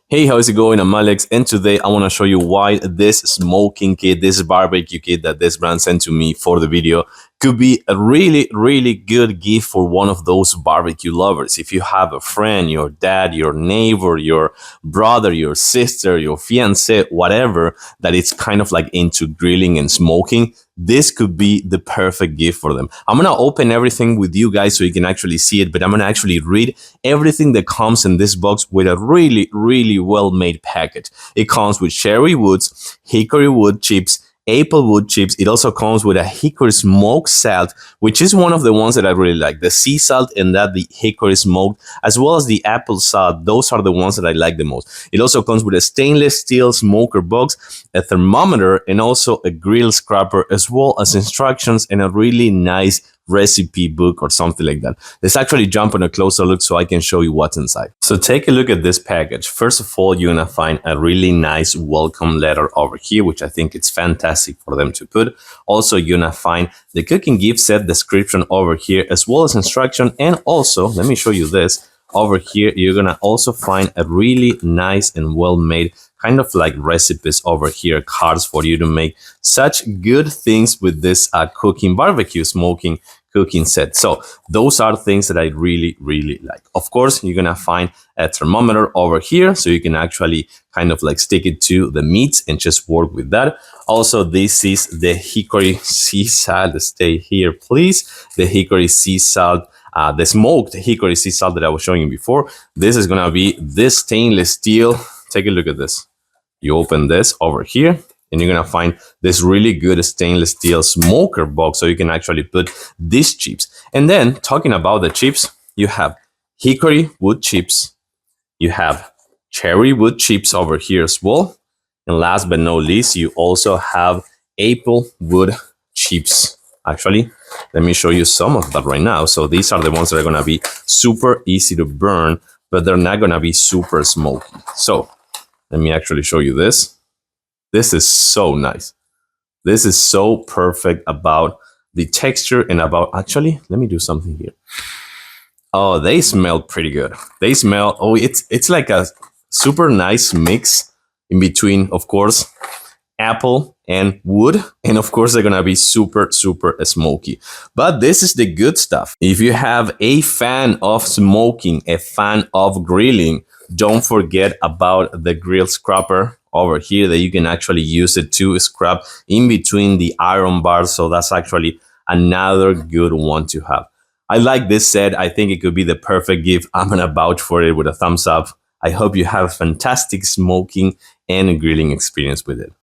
Hey, how's it going? I'm Alex, and today I want to show you why this smoking kit, this barbecue kit that this brand sent to me for the video, could be a really good gift for one of those barbecue lovers. If you have a friend, your dad, your neighbor, your brother, your sister, your fiance, whatever, that it's kind of like into grilling and smoking, this could be the perfect gift for them. I'm gonna open everything with you guys so you can actually see it, but I'm gonna actually read everything that comes in this box with a really well made package. It comes with cherry woods, hickory wood chips, apple wood chips. It also comes with a hickory smoked salt, which is one of the ones that I really like. The sea salt and the hickory smoked, as well as the apple salt. Those are the ones that I like the most. It also comes with a stainless steel smoker box, a thermometer, and also a grill scraper, as well as instructions and a really nice recipe book or something like that. Let's actually jump on a closer look so I can show you what's inside. So take a look at this package. First of all, you're gonna find a really nice welcome letter over here, which I think it's fantastic for them to put. Also, you're gonna find the cooking gift set description over here, as well as instruction. And also, let me show you this. Over here, you're gonna also find a really nice and well-made kind of like recipes over here, cards for you to make such good things with this cooking, barbecue, smoking, cooking set. So those are things that I really like. Of course, you're gonna find a thermometer over here, so you can actually kind of like stick it to the meats and just work with that. Also, this is the hickory sea salt. Stay here, please. The hickory sea salt. The smoked hickory sea salt that I was showing you before. This is gonna be this stainless steel. Take a look at this. You open this over here, and you're gonna find this really good stainless steel smoker box, so you can actually put these chips. And then, talking about the chips, you have hickory wood chips, you have cherry wood chips over here as well, and last but not least, you also have apple wood chips. Actually, let me show you some of that right now. So these are the ones that are gonna be super easy to burn, but they're not gonna be super smoky. So let me actually show you this. This is so nice. This is so perfect about the texture and about, actually, let me do something here. Oh, they smell pretty good. They smell, oh, it's like a super nice mix in between, of course, apple and wood, and of course they're gonna be super smoky. But this is the good stuff. If you have a fan of smoking, a fan of grilling, don't forget about the grill scraper over here, that you can actually use it to scrap in between the iron bars. So that's actually another good one to have. I like this set. I think it could be the perfect gift. I'm gonna vouch for it with a thumbs up. I hope you have a fantastic smoking and grilling experience with it.